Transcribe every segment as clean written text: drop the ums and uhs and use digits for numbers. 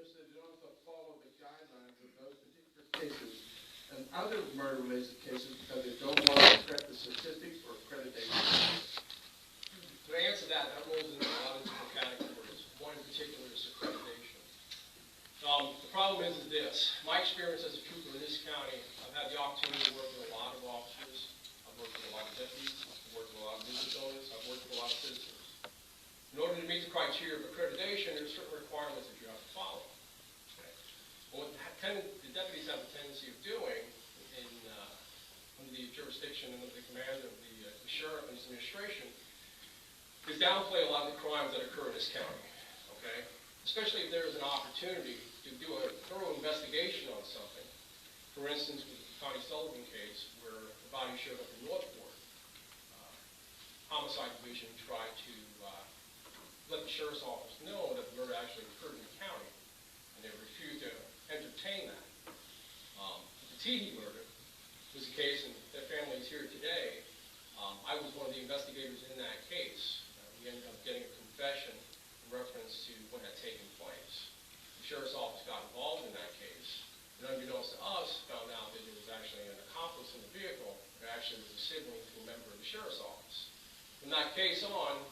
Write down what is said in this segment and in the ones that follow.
just that it also follow the guidelines of those particular cases and other murder-related cases because they don't want to correct the statistics or accreditation. To answer that, that rolls into a lot of different categories. One in particular is accreditation. The problem is this. My experience as a trooper in this county, I've had the opportunity to work with a lot of officers. I've worked with a lot of deputies. I've worked with a lot of visitors. I've worked with a lot of citizens. In order to meet the criteria of accreditation, there are certain requirements that you have to follow. Okay. Well, what the deputies have a tendency of doing under the jurisdiction and under the command of the sheriff and his administration is downplay a lot of the crimes that occur in this county. Okay? Especially if there is an opportunity to do a thorough investigation on something. For instance, with the Connie Sullivan case, where the body showed up in Northport, Homicide Division tried to let the sheriff's office know that the murder actually occurred in the county, and they refused to entertain that. The Teehee murder was a case, and their family is here today. I was one of the investigators in that case. We ended up getting a confession in reference to what had taken place. The sheriff's office got involved in that case, and unbeknownst to us, found out that there was actually an accomplice in the vehicle that actually was a sibling to a member of the sheriff's office. From that case on,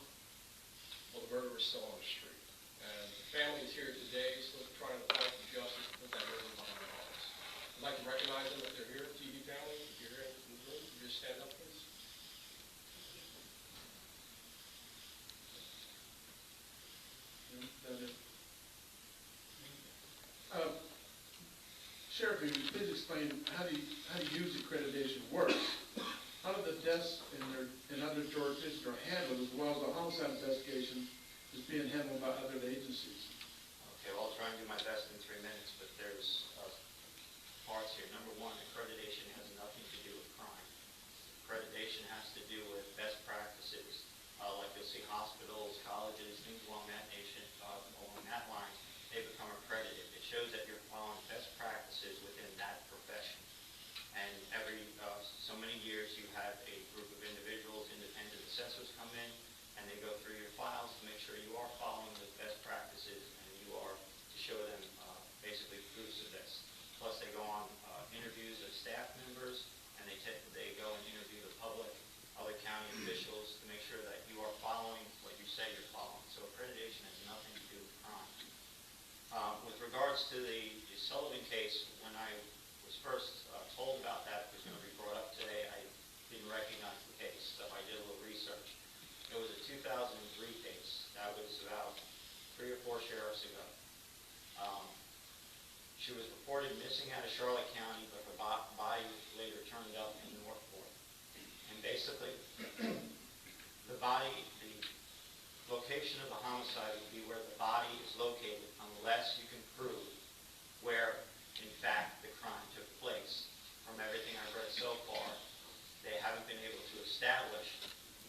well, the murderer is still on the street. And the family is here today, still trying to fight for justice to put that murderer behind bars. I'd like to recognize them if they're here, TV family. If you're here in the room, could you just stand up, please? Sheriff, if you please explain how do you use accreditation works? How do the deaths in other jurisdictions are handled, as well as the homicide investigation is being handled by other agencies? Okay, well, I'll try and do my best in 3 minutes, but there's parts here. Number one, accreditation has nothing to do with crime. Accreditation has to do with best practices, like you'll see hospitals, colleges, things along that line. They become accredited. It shows that you're following best practices within that profession. And every so many years, you have a group of individuals, independent assessors come in, and they go through your files to make sure you are following the best practices, and you are to show them basically proofs of this. Plus, they go on interviews of staff members, and they go and interview the public, other county officials, to make sure that you are following what you say you're following. So accreditation has nothing to do with crime. With regards to the Sullivan case, when I was first told about that, it was going to be brought up today, I didn't recognize the case, so I did a little research. It was a 2003 case. That was about 3 or 4 sheriffs ago. She was reported missing out of Charlotte County, but her body later turned up in Northport. And basically, the location of the homicide would be where the body is located, unless you can prove where, in fact, the crime took place. From everything I've read so far, they haven't been able to establish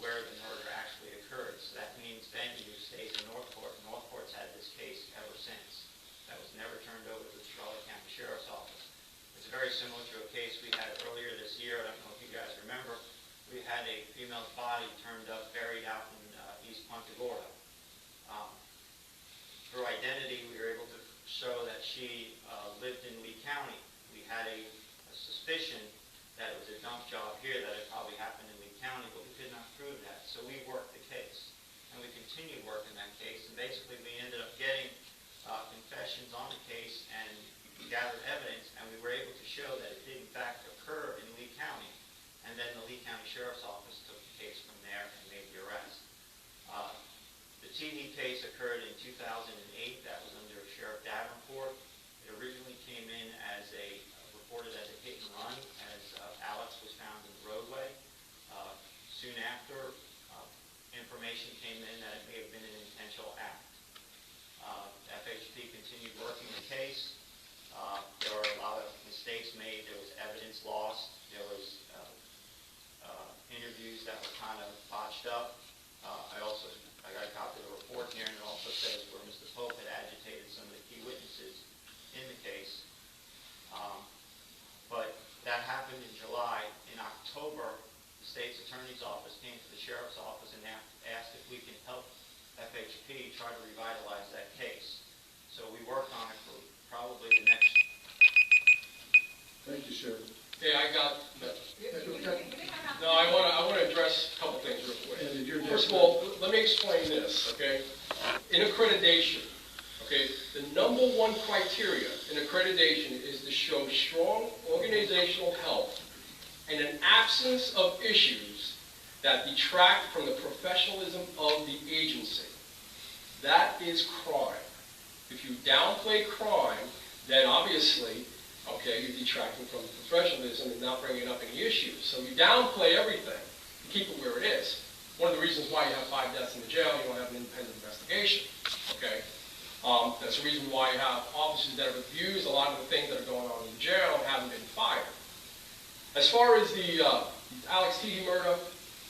where the murder actually occurred. So that means venue stays in Northport. Northport's had this case ever since. That was never turned over to the Charlotte County Sheriff's Office. It's very similar to a case we had earlier this year. I don't know if you guys remember. We had a female's body turned up, buried out in East PUNTA, GORDA. Through identity, we were able to show that she lived in Lee County. We had a suspicion that it was a dump job here, that it probably happened in Lee County, but we could not prove that. So we worked the case, and we continued working that case, and basically we ended up getting confessions on the case and gathered evidence, and we were able to show that it did in fact occur in Lee County. And then the Lee County Sheriff's Office took the case from there and made the arrest. The Teehee case occurred in 2008. That was under Sheriff Davenport. It originally came in as reported as a hit and run, as Alex was found in the roadway. Soon after, information came in that it may have been an intentional act. FHP continued working the case. There were a lot of mistakes made. There was evidence lost. There was interviews that were kind of botched up. I got a copy of the report here, and it also says where Mr. Pope had agitated some of the key witnesses in the case. But that happened in July. In October, the state's attorney's office came to the sheriff's office and asked if we can help FHP try to revitalize that case. So we worked on it for probably the next. Thank you, Sheriff. Okay, I got, Okay. no, I want to address a couple things real quick. And you're First of all, let me explain this, okay? In accreditation, okay, the number one criteria in accreditation is to show strong organizational health and an absence of issues that detract from the professionalism of the agency. That is crime. If you downplay crime, then obviously, okay, you're detracting from professionalism and not bringing up any issues. So you downplay everything, you keep it where it is. One of the reasons why you have 5 deaths in the jail, you don't have an independent investigation, okay? That's the reason why you have officers that have abused a lot of the things that are going on in the jail and haven't been fired. As far as the Alex T. murder,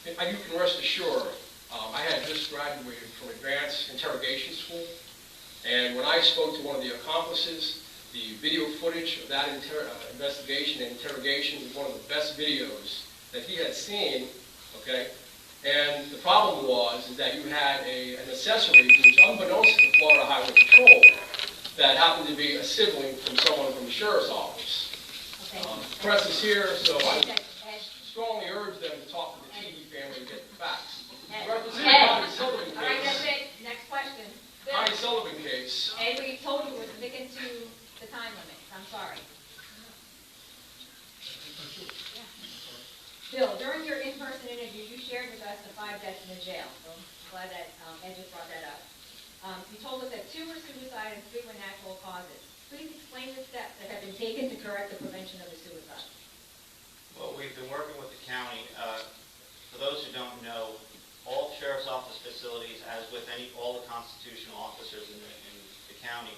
you can rest assured, I had just graduated from advanced interrogation school, and when I spoke to one of the accomplices, the video footage of that investigation and interrogation was one of the best videos that he had seen, okay? And the problem was is that you had an accessory who was unbeknownst to the Florida Highway Patrol that happened to be a sibling from someone from the sheriff's office. Okay. Press is here, so I Ed, strongly urge them to talk to the TV family to get the facts. Ed, Representative Ed. Connie Sullivan All right, that's case, it. Next question. Bill, Connie Sullivan case, Ed, we told you we're sticking to the time limits. I'm sorry. Bill, during your in-person interview, you shared with us the 5 deaths in the jail. So I'm glad that Ed just brought that up. You told us that 2 were suicide and 3 were natural causes. Please explain the steps that have been taken to correct the prevention of the suicide. Well, we've been working with the county. For those who don't know, all sheriff's office facilities, as with all the constitutional officers in the county,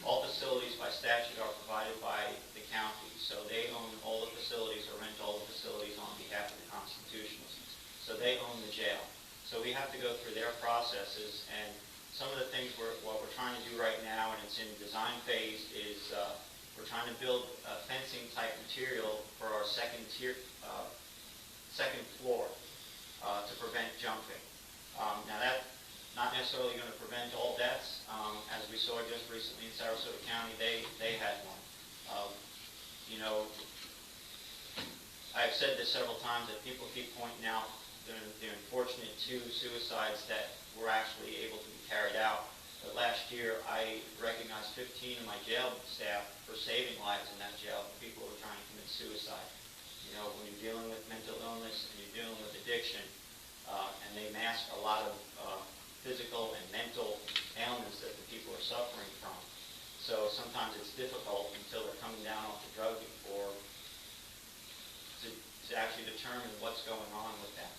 all facilities by statute are provided by the county. So they own all the facilities or rent all the facilities on behalf of the constitutionals. So they own the jail. So we have to go through their processes, and some of the things what we're trying to do right now, and it's in design phase, is we're trying to build fencing type material for our second floor to prevent jumping. Now that's not necessarily going to prevent all deaths. As we saw just recently in Sarasota County, they had one. You know, I've said this several times that people keep pointing out the unfortunate 2 suicides that were actually able to be carried out. But last year, I recognized 15 of my jail staff for saving lives in that jail. People were trying to commit suicide. You know, when you're dealing with mental illness and you're dealing with addiction, and they mask a lot of physical and mental ailments that the people are suffering from. So sometimes it's difficult until they're coming down off the drug to actually determine what's going on with them.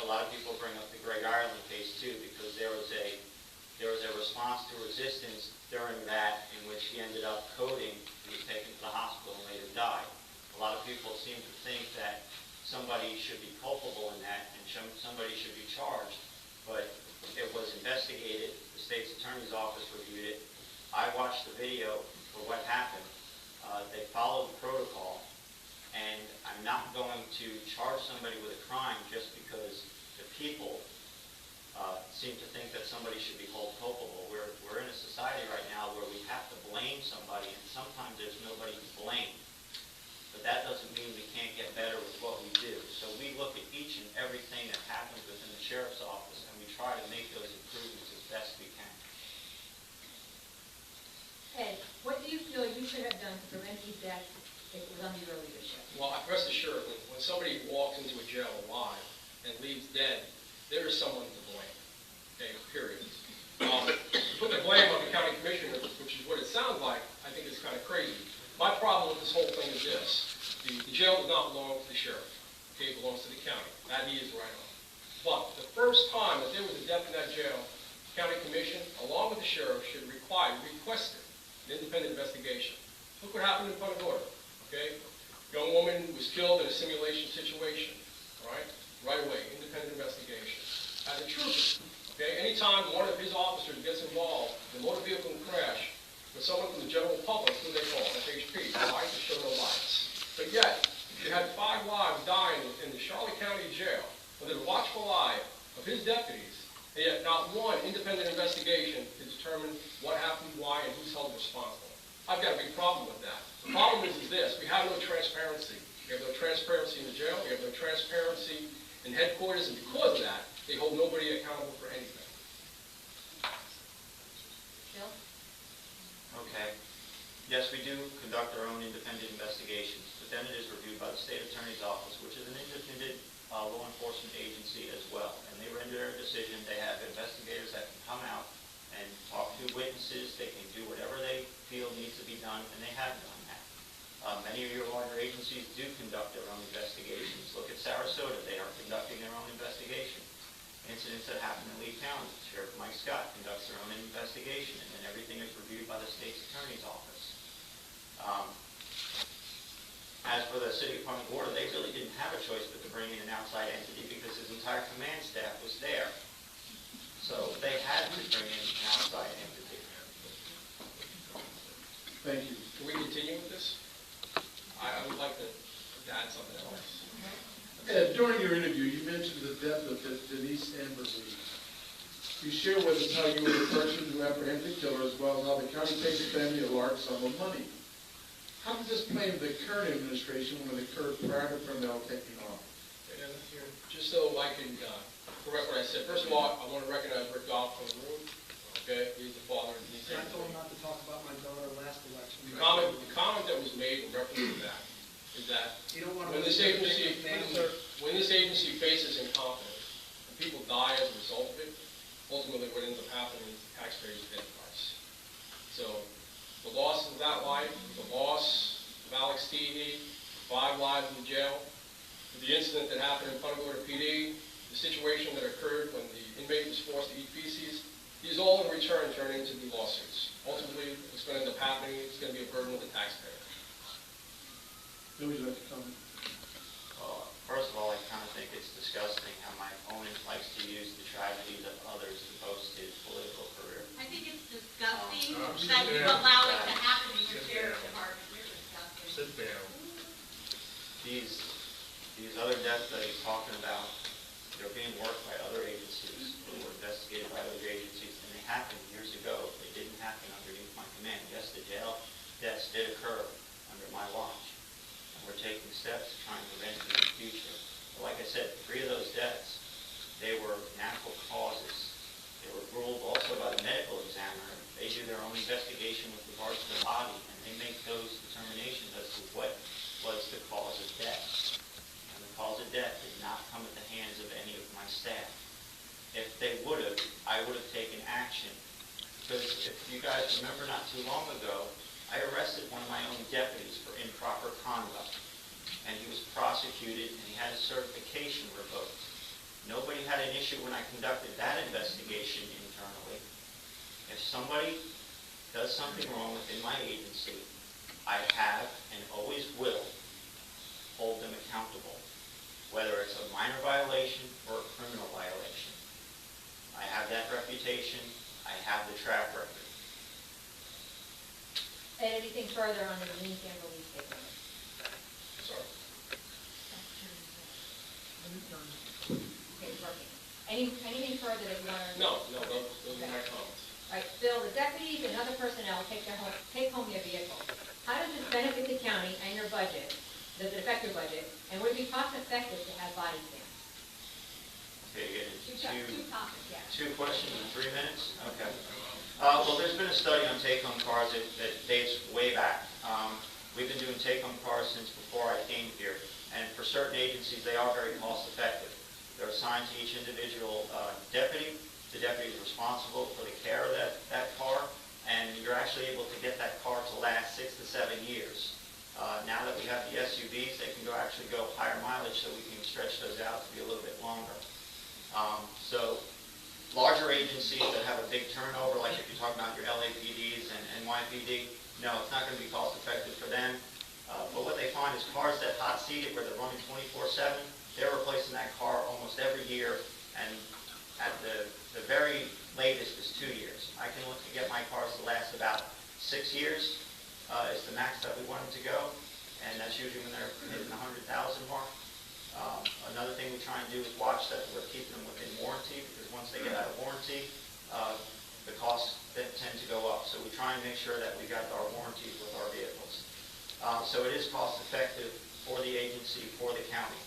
A lot of people bring up the Greg Ireland case too, because there was a response to resistance during that in which he ended up coding. He was taken to the hospital and later died. A lot of people seem to think that somebody should be culpable in that and somebody should be charged, but it was investigated. The state's attorney's office reviewed it. I watched the video for what happened. They followed the protocol, and I'm not going to charge somebody with a crime just because the people seem to think that somebody should be held culpable. We're in a society right now where we have to blame somebody, and sometimes there's nobody to blame. But that doesn't mean we can't get better with what we do. So we look at each and everything that happens within the sheriff's office, and we try to make those improvements as best we can. Ed, what do you feel you should have done to prevent these deaths if it was under your leadership? well, rest assured, when somebody walks into a jail alive and leaves dead, there is someone to blame, okay, period. Put the blame on the county commissioner, which is what it sounds like, I think is kind of crazy. My problem with this whole thing is this. The jail does not belong to the sheriff. Okay, it belongs to the county. That he is right on. But the first time that there was a death in that jail, the county commission, along with the sheriff, should request an independent investigation. Look what happened in PUNTA, okay? Young woman was killed in a simulation situation, all right? Right away, independent investigation. As a trooper, okay, anytime one of his officers gets involved in a motor vehicle crash with someone from the general public, who they call FHP, right, to show no bias. But yet, you had 5 lives dying in the Charlotte County Jail under the watchful eye of his deputies, and and yet not one independent investigation to determine what happened, why, and who's held responsible. I've got a big problem with that. The problem is this, we have no transparency. We have no transparency in the jail, we have no transparency in headquarters, and because of that, they hold nobody accountable for anything. Bill? Okay. Yes, we do conduct our own independent investigations, but then it is reviewed by the state attorney's office, which is an independent law enforcement agency as well. And they render their decision. They have investigators that can come out and talk to witnesses. They can do whatever they feel needs to be done, and they have done that. Many of your larger agencies do conduct their own investigations. Look at Sarasota. They are conducting their own investigation. Incidents that happen in Lee County, Sheriff Mike Scott conducts their own investigation, and then everything is reviewed by the state's attorney's office. As for the city of Punta Gorda, they really didn't have a choice but to bring in an outside entity because his entire command staff was there. So they had to bring in an outside entity. Thank you. Can we continue with this? I would like to add something else. Ed, during your interview, you mentioned the death of Denise Amberly. You share with us how you were the person who apprehended the killer, as well as how the county paid the family a large sum of money. How does this play into the current administration when it occurred prior to Prummell taking office? Just so I can correct what I said. First of all, I want to recognize Rick Goff from the room. Okay, he's the father of Denise I Amberly. told him not to talk about my daughter last election. The comment that was made in reference to that is that You don't want to. when this agency faces incompetence and people die as a result of it, ultimately what ends up happening is taxpayers pay the price. So the loss of that life, the loss of Alex Teehee, 5 lives in jail, the incident that happened in Punta Gorda PD, the situation that occurred when the inmate was forced to eat feces, these all in return turn into the lawsuits. Ultimately, what's going to end up happening is going to be a burden on the taxpayer. Who would you like to comment? First of all, I kind of think it's disgusting how my opponent likes to use the tragedies of others to boast his political career. I think it's disgusting that you allow it to happen in your sheriff's department. You're disgusting. Sit down. These other deaths that he's talking about, they're being worked by other agencies, or were investigated by other agencies, and they happened years ago. They didn't happen underneath my command. Yes, the jail deaths did occur under my watch, and we're taking steps to try and prevent them in the future. But like I said, 3 of those deaths, they were natural causes. They were ruled also by the medical examiner. They do their own investigation with regards to the body, and they make those determinations as to what was the cause of death. And the cause of death did not come at the hands of any of my staff. If they would have, I would have taken action. Because if you guys remember not too long ago, I arrested one of my own deputies for improper conduct. And he was prosecuted and he had his certification revoked. Nobody had an issue when I conducted that investigation internally. If somebody does something wrong within my agency, I have and always will hold them accountable, whether it's a minor violation or a criminal violation. I have that reputation. I have the track record. Ed, anything further on the Denise Amberly statement? Sorry. Okay, it's working. Anything further that you want to? No, those are my comments. All right, Bill, the deputies and other personnel take home their vehicle. How does this benefit the county and your budget, does it affect your budget, and would it be cost effective to have body cams? Okay, you get Two topics, yeah. 2 questions in 3 minutes? Okay. Well, there's been a study on take-home cars that dates way back. We've been doing take-home cars since before I came here, and for certain agencies, they are very cost-effective. They're assigned to each individual deputy. The deputy is responsible for the care of that car, and you're actually able to get that car to last 6 to 7 years. Now that we have the SUVs, they can actually go higher mileage, so we can stretch those out to be a little bit longer. So larger agencies that have a big turnover, like if you're talking about your LAPDs and NYPD, no, it's not going to be cost effective for them. But what they find is cars that hot seated where they're running 24/7, they're replacing that car almost every year, and at the very latest is 2 years. I can look to get my cars to last about 6 years is the max that we want them to go, and that's usually when they're hitting the 100,000 mark. Another thing we try and do is watch that we're keeping them within warranty, because once they get out of warranty, the costs tend to go up. So we try and make sure that we got our warranties with our vehicles. So it is cost effective for the agency, for the county.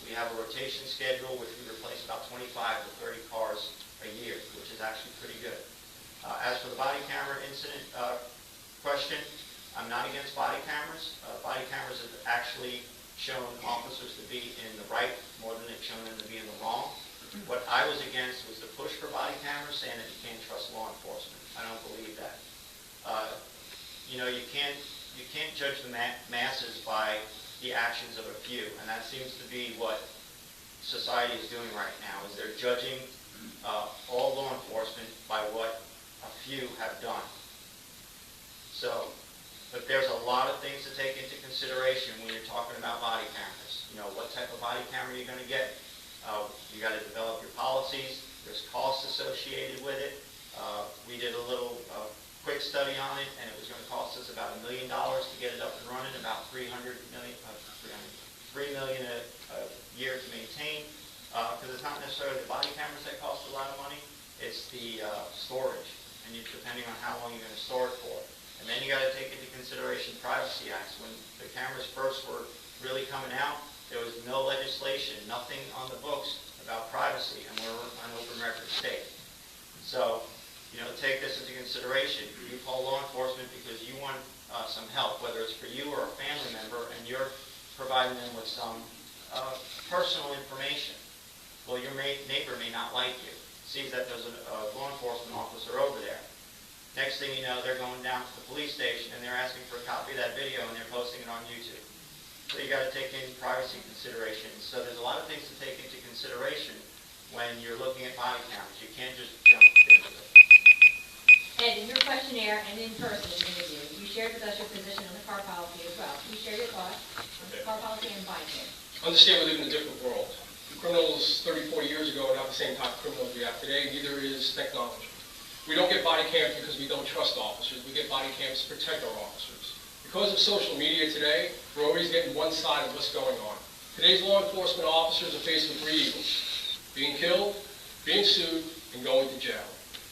We have a rotation schedule, which we replace about 25 to 30 cars a year, which is actually pretty good. As for the body camera incident question, I'm not against body cameras. Body cameras have actually shown officers to be in the right more than they've shown them to be in the wrong. What I was against was the push for body cameras, saying that you can't trust law enforcement. I don't believe that. You can't judge the masses by the actions of a few, and that seems to be what society is doing right now, is they're judging all law enforcement by what a few have done. So, but there's a lot of things to take into consideration when you're talking about body cameras. You know, what type of body camera you're going to get. You got to develop your policies. There's costs associated with it. We did a little quick study on it, and it was going to cost us about $1 million to get it up and running, about $3 million a year to maintain. Because it's not necessarily the body cameras that cost a lot of money. It's the storage, and depending on how long you're going to store it for. And then you got to take into consideration Privacy Acts. When the cameras first were really coming out, there was no legislation, nothing on the books about privacy, and we're an open record state. So, take this into consideration. You call law enforcement because you want some help, whether it's for you or a family member, and you're providing them with some personal information. Well, your neighbor may not like you, sees that there's a law enforcement officer over there. Next thing you know, they're going down to the police station and they're asking for a copy of that video and they're posting it on YouTube. So you got to take in privacy considerations. So there's a lot of things to take into consideration when you're looking at body cameras. You can't just jump into it. Ed, in your questionnaire and in person in the interview, you shared with us your position on the car policy as well. Can you share your thoughts on the car policy and body cam? Understand we live in a different world. Criminals 30, 40 years ago are not the same type of criminals we have today, neither is technology. We don't get body cams because we don't trust officers. We get body cams to protect our officers. Because of social media today, we're always getting one side of what's going on. Today's law enforcement officers are faced with three evils: being killed, being sued, and going to jail.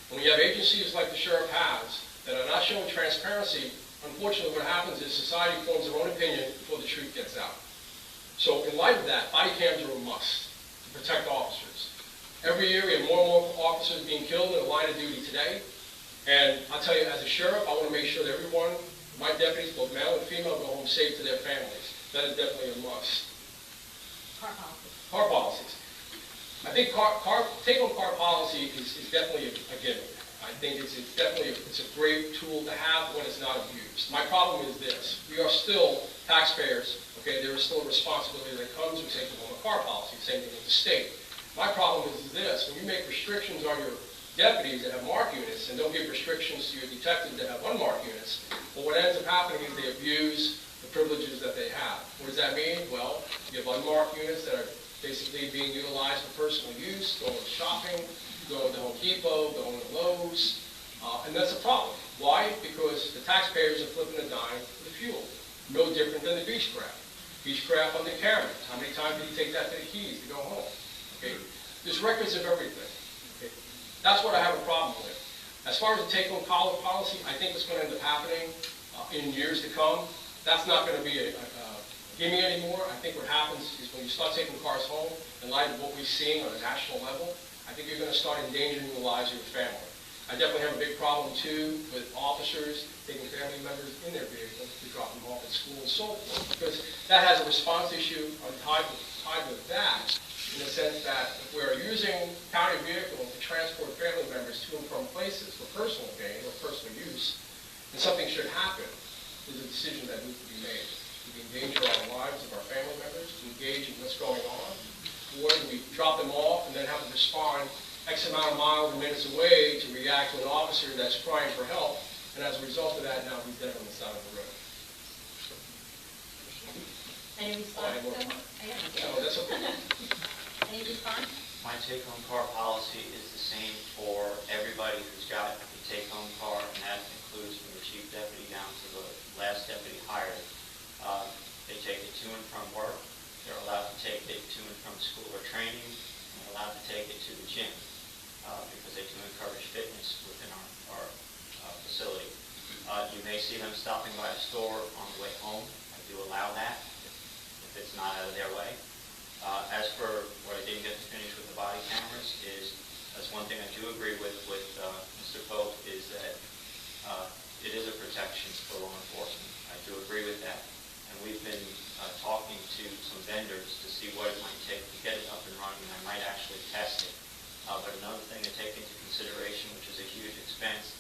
When you have agencies like the sheriff has that are not showing transparency, unfortunately what happens is society forms their own opinion before the truth gets out. So in light of that, body cams are a must to protect officers. Every year we have more and more officers being killed in the line of duty today. And I'll tell you, as a sheriff, I want to make sure that everyone, my deputies, both male and female, go home safe to their families. That is definitely a must. Car policy. Car policies. I think take-home car policy is definitely a given. I think it's definitely a great tool to have when it's not abused. My problem is this: we are still taxpayers. Okay, there is still a responsibility that comes with taking home a car policy. Same thing with the state. My problem is this: when you make restrictions on your deputies that have marked units and don't give restrictions to your detectives that have unmarked units, well, what ends up happening is they abuse the privileges that they have. What does that mean? Well, you have unmarked units that are basically being utilized for personal use, going shopping, going to Home Depot, going to Lowe's, and that's a problem. Why? Because the taxpayers are flipping a dime for the fuel. No different than the Beechcraft. Beechcraft under cameras. How many times did you take that to the Keys to go home? Okay? There's records of everything. Okay? That's what I have a problem with. As far as the take-home policy, I think what's going to end up happening in years to come, that's not going to be a gimme anymore. I think what happens is when you start taking cars home, in light of what we're seeing on a national level, I think you're going to start endangering the lives of your family. I definitely have a big problem, too, with officers taking family members in their vehicles to drop them off at school and so forth, because that has a response issue tied with that, in the sense that if we're using county vehicles to transport family members to and from places for personal gain or personal use, and something should happen, there's a decision that needs to be made. Do we endanger our lives of our family members, to engage in what's going on, or do we drop them off and then have to respond X amount of miles and minutes away to react to an officer that's crying for help, and as a result of that, now he's dead on the side of the road. Any response? No, that's okay. Any response? My take-home car policy is the same for everybody who's got a take-home car, and that includes from the chief deputy down to the last deputy hired. They take it to and from work. They're allowed to take it to and from school or training, and they're allowed to take it to the gym, because they do encourage fitness within our facility. You may see them stopping by a store on the way home. I do allow that if it's not out of their way. As for what I didn't get to finish with the body cameras is, that's one thing I do agree with Mr. Pope, is that it is a protection for law enforcement. I do agree with that. And we've been talking to some vendors to see what it might take to get it up and running. I might actually test it. But another thing to take into consideration, which is a huge expense,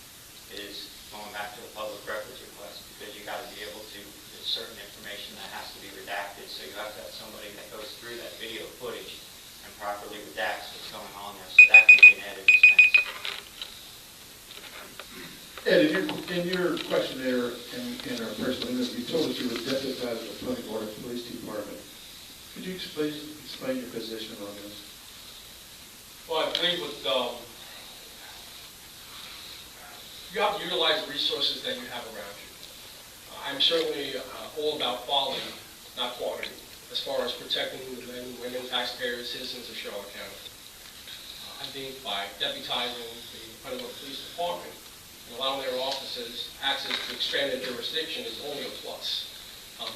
is going back to the public records request, because you got to be able to, there's certain information that has to be redacted, so you have to have somebody that goes through that video footage and properly redacts what's going on there, so that can be an added expense. Ed, in your questionnaire in our personal interview, you told us you were deputized at the Punta Gorda Police Department. Could you explain your position on this? Well, I believe with, you have to utilize the resources that you have around you. I'm certainly all about quality, not quantity, as far as protecting the men, women, taxpayers, citizens of Charlotte County. I think by deputizing the Punta Gorda Police Department and allowing their officers access to expanded jurisdiction is only a plus.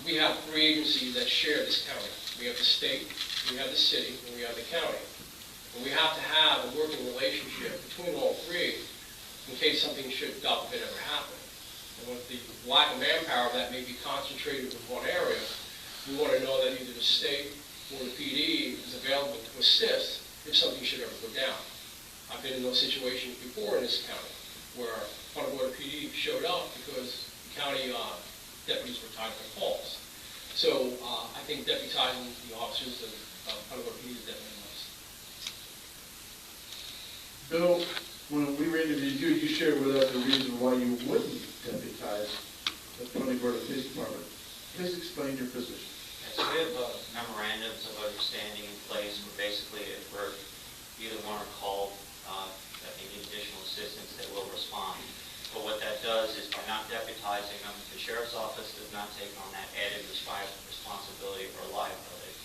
We have 3 agencies that share this county. We have the state, we have the city, and we have the county. And we have to have a working relationship between all 3 in case something should, God forbid, ever happen. And with the lack of manpower that may be concentrated in one area, we want to know that either the state or the PD is available to assist if something should ever go down. I've been in those situations before in this county where Punta Gorda PD showed up because the county deputies were tied to their calls. So I think deputizing the officers of Punta Gorda PD is definitely a must. Bill, when we were interviewed you, you shared with us the reason why you wouldn't deputize the Punta Gorda Police Department. Please explain your position. So we have memorandums of understanding in place where basically if we're either one or called that they need additional assistance, they will respond. But what that does is by not deputizing them, the sheriff's office does not take on that added responsibility or liability.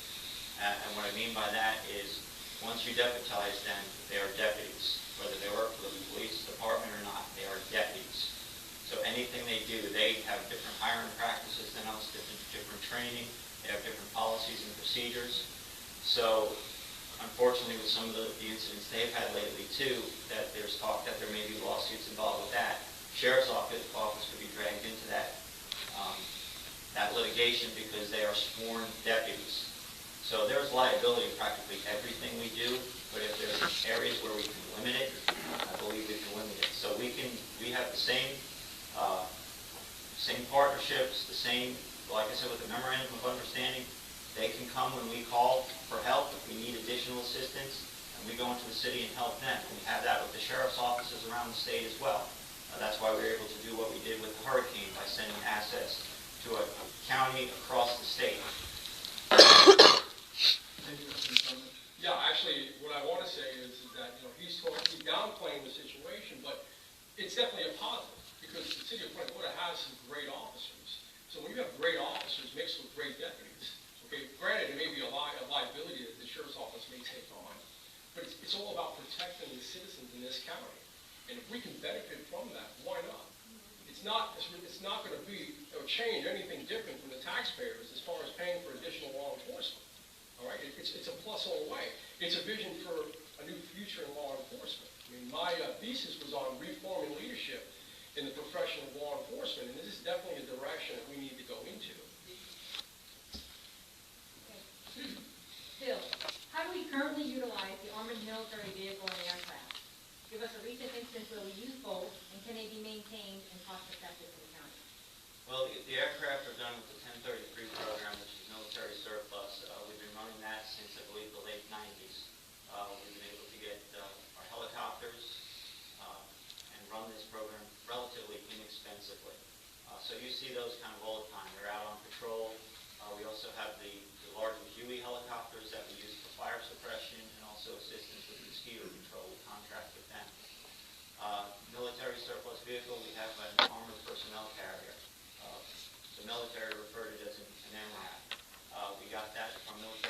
And what I mean by that is once you deputize them, they are deputies. Whether they work for the police department or not, they are deputies. So anything they do, they have different hiring practices than us, different training, they have different policies and procedures. So unfortunately with some of the incidents they've had lately too, that there's talk that there may be lawsuits involved with that. Sheriff's office could be dragged into that litigation because they are sworn deputies. So there's liability in practically everything we do, but if there's areas where we can limit it, I believe we can limit it. So we have the same partnerships, the same, like I said, with the memorandum of understanding, they can come when we call for help if we need additional assistance, and we go into the city and help them. And we have that with the sheriff's offices around the state as well. That's why we were able to do what we did with the hurricane by sending assets to a county across the state. Yeah, actually, what I want to say is that, he's downplaying the situation, but it's definitely a positive because the city of Punta Gorda has some great officers. So when you have great officers mixed with great deputies, okay, granted, it may be a liability that the sheriff's office may take on, but it's all about protecting the citizens in this county. And if we can benefit from that, why not? It's not going to be or change anything different from the taxpayers as far as paying for additional law enforcement. All right, it's a plus all the way. It's a vision for a new future in law enforcement. I mean, my thesis was on reforming leadership in the profession of law enforcement, and this is definitely a direction that we need to go into. Okay. Bill, how do we currently utilize the armored military vehicle and aircraft? Give us a recent instance where we use both, and can they be maintained and cost-effective for the county? Well, the aircraft are done with the 1033 program, which is military surplus. We've been running that since, I believe, the late 90s. We've been able to get our helicopters and run this program relatively inexpensively. So you see those kind of all the time. They're out on patrol. We also have the larger Huey helicopters that we use for fire suppression and also assistance with mosquito control. We contract with them. Military surplus vehicle, we have an armored personnel carrier. The military referred to it as an MRAP. We got that from military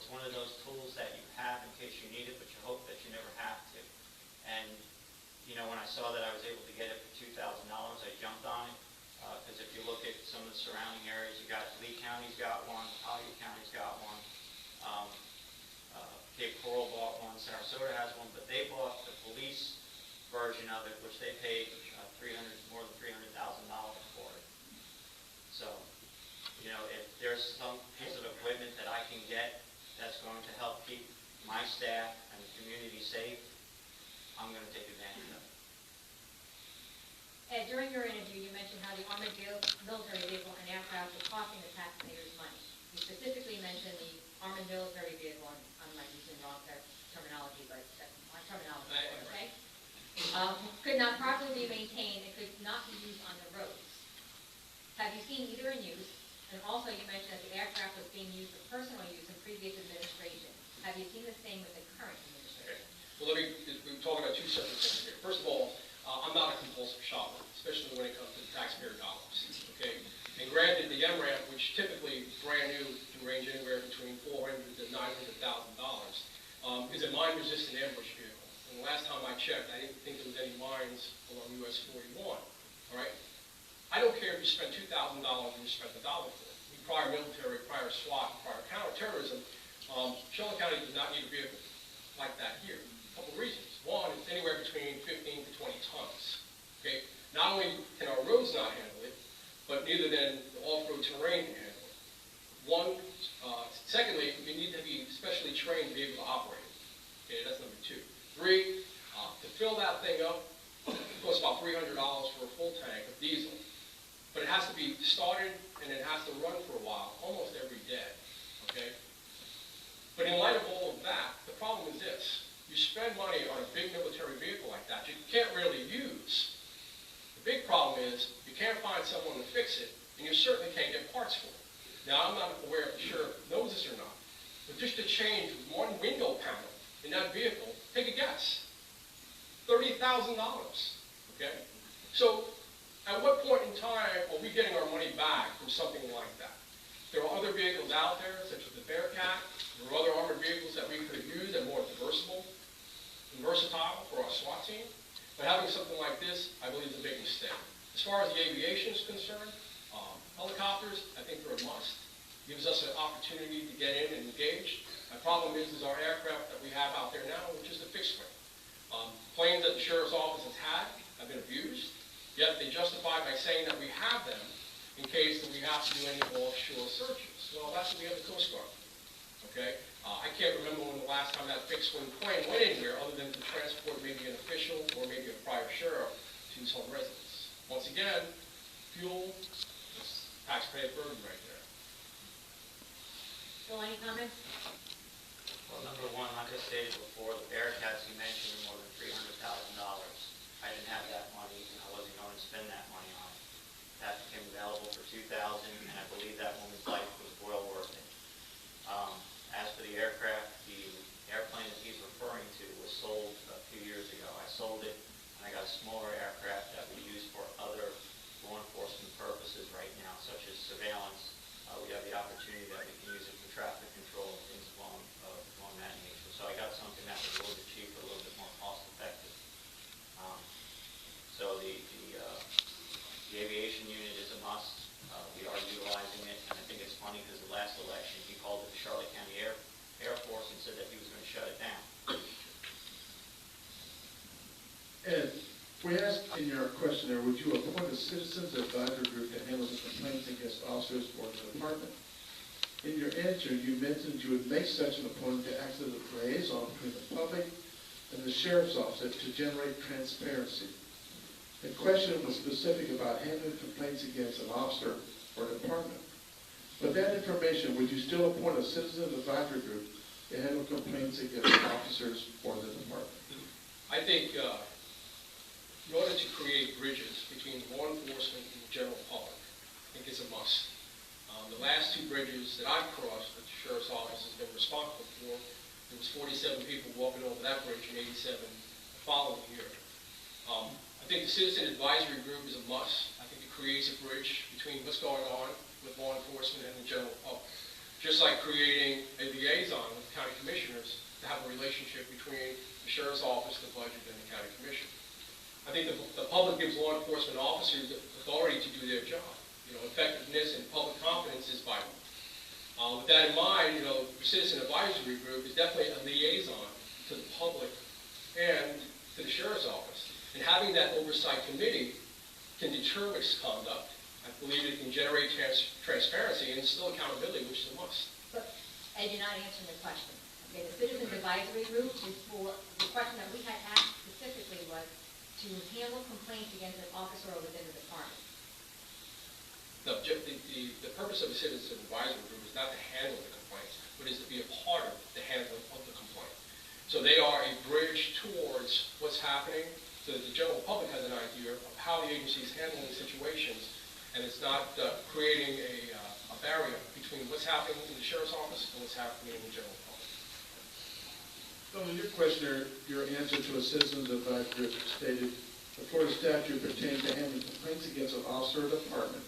it's one of those tools that you have in case you need it, but you hope that you never have to. And, you know, when I saw that I was able to get it for $2,000, I jumped on it. Because if you look at some of the surrounding areas, you got Lee County's got one, Collier County's got one, Cape Coral bought one, Sarasota has one, but they bought the police version of it, which they paid more than $300,000 for it. So, you know, if there's some piece of equipment that I can get that's going to help keep my staff and the community safe, I'm going to take advantage of it. Ed, during your interview, you mentioned how the armored military vehicle and aircraft were costing the taxpayers money. You specifically mentioned the armored military vehicle, and I'm not using wrong terminology, but that's my terminology, okay? Could not properly be maintained and could not be used on the roads. Have you seen either in use? And also, you mentioned that the aircraft was being used for personal use in previous administration. Have you seen the same with the current administration? Well, we're talking about two separate things here. First of all, I'm not a compulsive shopper, especially when it comes to the taxpayer dollars, okay? And granted, the MRAP, which typically brand new can range anywhere between $400,000 to $900,000, is a mine-resistant ambush vehicle. And the last time I checked, I didn't think there was any mines along US 41, all right? I don't care if you spend $2,000 and you spend $1 for it. The prior military, prior SWAT, prior counterterrorism, Shelby County does not need a vehicle like that here. A couple of reasons. One, it's anywhere between 15 to 20 tons. Okay? Not only can our roads not handle it, but neither then the off-road terrain can handle it. Secondly, you need to be specially trained to be able to operate it. Okay, that's number two. Three, to fill that thing up, it costs about $300 for a full tank of diesel. But it has to be started and it has to run for a while, almost every day. Okay? But in light of all of that, the problem is this. You spend money on a big military vehicle like that you can't really use. The big problem is you can't find someone to fix it, and you certainly can't get parts for it. Now, I'm not aware if the sheriff knows this or not, but just to change one window panel in that vehicle, take a guess. $30,000, okay? So, at what point in time are we getting our money back from something like that? There are other vehicles out there, such as the Bearcat. There are other armored vehicles that we could have used that are more versatile for our SWAT team. But having something like this, I believe, is a big mistake. As far as the aviation is concerned, helicopters, I think they're a must. Gives us an opportunity to get in and engage. My problem is our aircraft that we have out there now, which is the fixed wing. Planes that the sheriff's office has had have been abused, yet they justify by saying that we have them in case that we have to do any offshore searches. Well, that's what we have the Coast Guard. Okay? I can't remember when the last time that fixed wing plane went anywhere other than to transport maybe an official or maybe a prior sheriff to some residence. Once again, fuel is taxpayer burden right there. Bill, any comments? Well, number one, like I stated before, the Bearcats you mentioned are more than $300,000. I didn't have that money, and I wasn't going to spend that money on it. That became available for $2,000, and I believe that woman's life was well worth it. As for the aircraft, the airplane that he's referring to was sold a few years ago. I sold it, and I got a smaller aircraft that we use for other law enforcement purposes right now, such as surveillance. We have the opportunity that we can use it for traffic control and things along that nature. So I got something that was a little bit cheaper, a little bit more cost effective. So the aviation unit is a must. We are utilizing it, and I think it's funny because the last election he called it the Charlotte County Air Force and said that he was going to shut it down. Ed, we asked in your questionnaire, would you appoint a citizens advisory group to handle the complaints against officers or the department? In your answer, you mentioned you would make such an appointment to act as a liaison between the public and the sheriff's office to generate transparency. The question was specific about handling complaints against an officer or department. But that information, would you still appoint a citizen advisory group to handle complaints against officers or the department? I think in order to create bridges between law enforcement and the general public, I think it's a must. The last two bridges that I've crossed that the sheriff's office has been responsible for, there was 47 people walking over that bridge and 87 the following year. I think the citizen advisory group is a must. I think it creates a bridge between what's going on with law enforcement and the general public. just like creating a liaison with county commissioners to have a relationship between the sheriff's office, the budget, and the county commission. I think the public gives law enforcement officers the authority to do their job. Effectiveness and public confidence is vital. With that in mind, the Citizen Advisory Group is definitely a liaison to the public and to the sheriff's office. And having that oversight committee can deter misconduct. I believe it can generate transparency and instill accountability, which is a must. But, Ed, you're not answering the question. Okay, the Citizens Advisory Group is for, the question that we had asked specifically was to handle complaints against an officer or within the department. No, the purpose of the Citizen Advisory Group is not to handle the complaints, but is to be a part of the handling of the complaint. So they are a bridge towards what's happening so that the general public has an idea of how the agency is handling situations, and it's not creating a barrier between what's happening in the sheriff's office and what's happening in the general public. So in your question, your answer to a Citizens Advisory Group stated, the Florida statute pertains to handling complaints against an officer or department.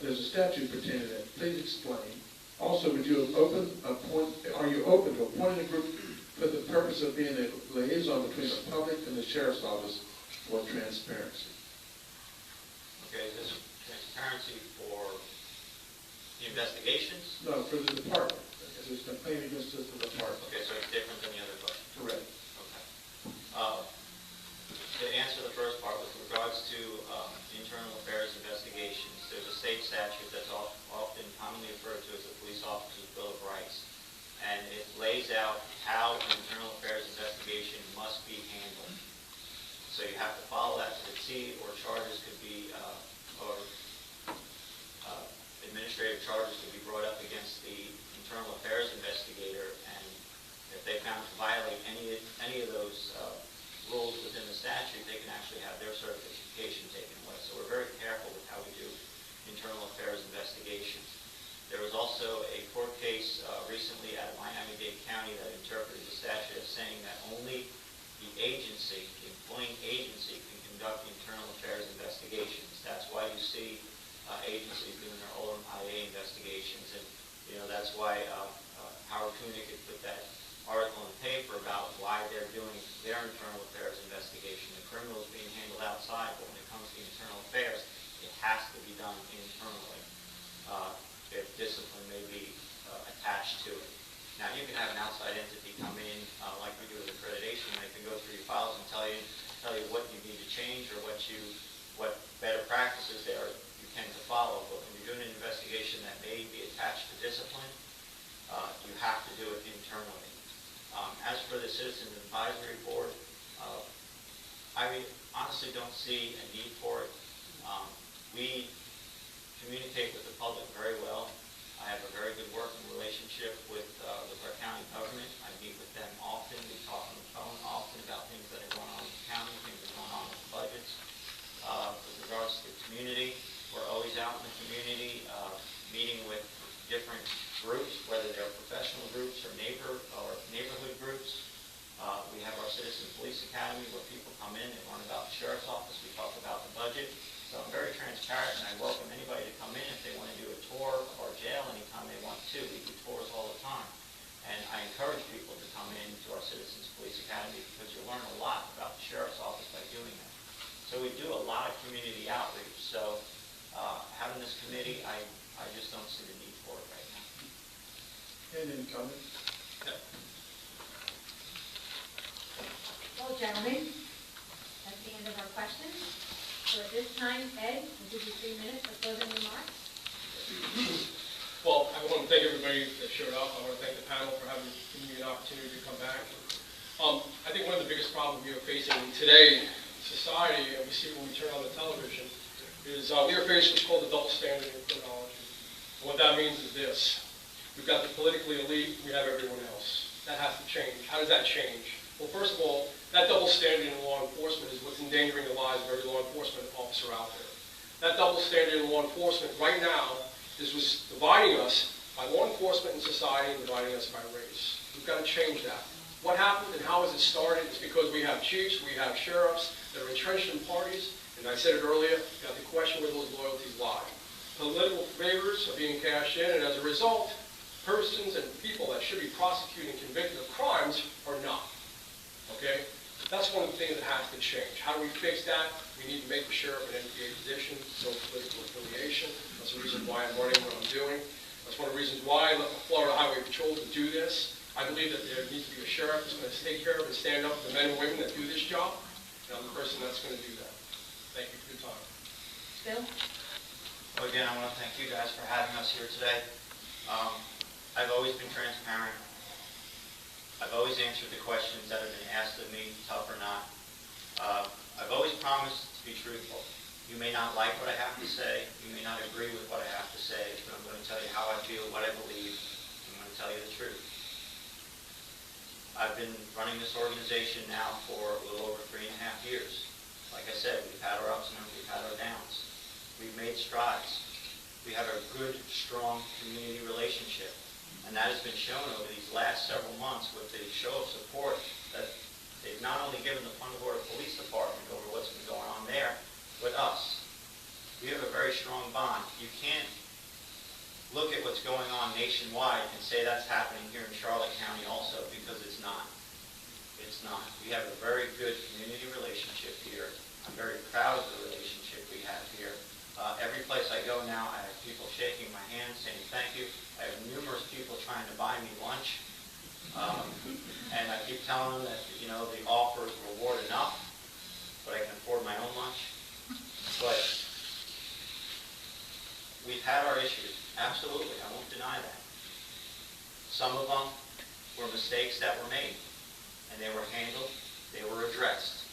There's a statute pertaining to that. Please explain. Also, are you open to appointing a group for the purpose of being a liaison between the public and the sheriff's office for transparency? Okay, is this transparency for the investigations? No, for the department. Because there's a complaint against the department. Okay, so it's different than the other question. Correct. Okay. To answer the first part, with regards to internal affairs investigations, there's a state statute that's often commonly referred to as the Police Officer's Bill of Rights. And it lays out how an internal affairs investigation must be handled. So you have to follow that to the T, or charges could be, administrative charges could be brought up against the internal affairs investigator, and if they found to violate any of those rules within the statute, they can actually have their certification taken away. So we're very careful with how we do internal affairs investigations. There was also a court case recently out of Miami-Dade County that interpreted the statute as saying that only the agency, the employing agency, can conduct internal affairs investigations. That's why you see agencies doing their own IA investigations, and that's why Howard Koenig had put that article in the paper about why they're doing their internal affairs investigation. The criminal is being handled outside, but when it comes to internal affairs, it has to be done internally. If discipline may be attached to it. Now, you can have an outside entity come in, like we do with accreditation. They can go through your files and tell you what you need to change or what better practices there you tend to follow. But when you're doing an investigation that may be attached to discipline, you have to do it internally. As for the Citizens Advisory Board, I honestly don't see a need for it. We communicate with the public very well. I have a very good working relationship with our county government. I meet with them often. We talk on the phone often about things that are going on in the county, things that are going on with the budgets. With regards to the community, we're always out in the community, meeting with different groups, whether they're professional groups or neighborhood groups. We have our Citizen Police Academy where people come in and learn about the sheriff's office. We talk about the budget. So I'm very transparent, and I welcome anybody to come in if they want to do a tour of our jail anytime they want to. We do tours all the time. And I encourage people to come in to our Citizens Police Academy because you learn a lot about the sheriff's office by doing that. So we do a lot of community outreach. So having this committee, I just don't see the need for it right now. Any comments? Well, gentlemen, that's the end of our questions. So at this time, Ed, we'll give you 3 minutes for closing remarks. Well, I want to thank everybody that showed up. I want to thank the panel for giving me an opportunity to come back. I think one of the biggest problems we are facing today in society, and we see when we turn on the television, is we are faced with what's called the double standard in criminology. And what that means is this. We've got the politically elite, we have everyone else. That has to change. How does that change? Well, first of all, that double standard in law enforcement is what's endangering the lives of every law enforcement officer out there. That double standard in law enforcement right now is what's dividing us by law enforcement and society and dividing us by race. We've got to change that. What happened and how has it started is because we have chiefs, we have sheriffs that are entrenched in parties, and I said it earlier, you have to question where those loyalties lie. Political favors are being cashed in, and as a result, persons and people that should be prosecuted and convicted of crimes are not. Okay? That's one of the things that has to change. How do we fix that? We need to make the sheriff an NPA position, no political affiliation. That's the reason why I'm running what I'm doing. That's one of the reasons why I let the Florida Highway Patrol to do this. I believe that there needs to be a sheriff that's going to take care of and stand up for the men and women that do this job. And I'm the person that's going to do that. Thank you for your time. Bill? Well, again, I want to thank you guys for having us here today. I've always been transparent. I've always answered the questions that have been asked of me, tough or not. I've always promised to be truthful. You may not like what I have to say. You may not agree with what I have to say, but I'm going to tell you how I feel, what I believe. I'm going to tell you the truth. I've been running this organization now for a little over 3.5 years. Like I said, we've had our ups and we've had our downs. We've made strides. We have a good, strong community relationship. And that has been shown over these last several months with the show of support that they've not only given the Punta Police Department over what's been going on there, but us. We have a very strong bond. You can't look at what's going on nationwide and say that's happening here in Charlotte County also, because it's not. It's not. We have a very good community relationship here. I'm very proud of the relationship we have here. Every place I go now, I have people shaking my hand, saying thank you. I have numerous people trying to buy me lunch. And I keep telling them that, you know, the offer is reward enough, but I can afford my own lunch. But we've had our issues. Absolutely, I won't deny that. Some of them were mistakes that were made, and they were handled, they were addressed.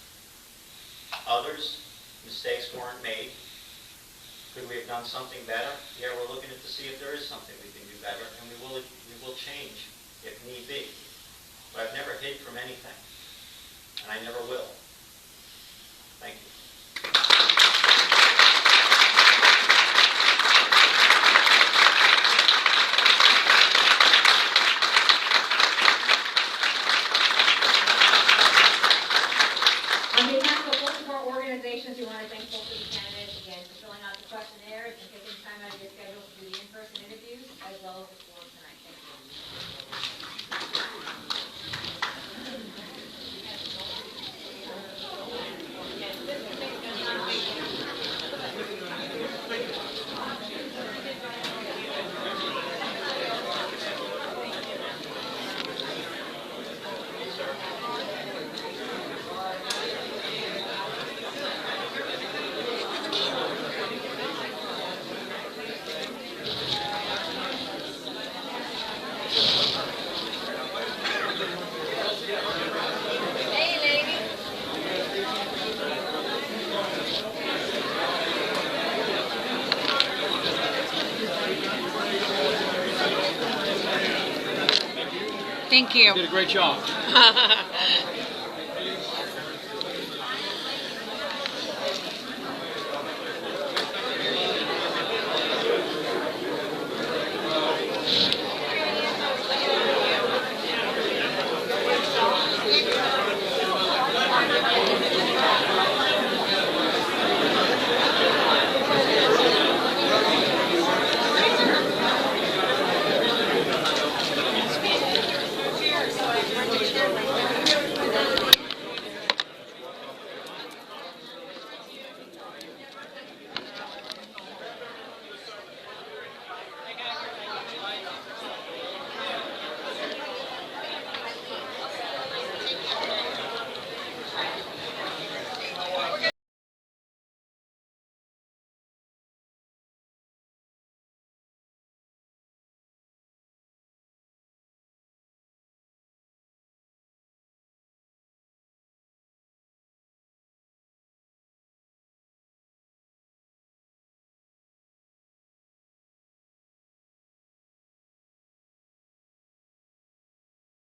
Others, mistakes weren't made. Could we have done something better? Yeah, we're looking to see if there is something we can do better, and we will change if need be. But I've never hid from anything, and I never will. Thank you. On behalf of both of our organizations, we want to thank both of the candidates again for filling out the questionnaires and taking time out of your schedule to do the in-person interviews, as well as the forum tonight. Thank you. Thank you. You did a great job.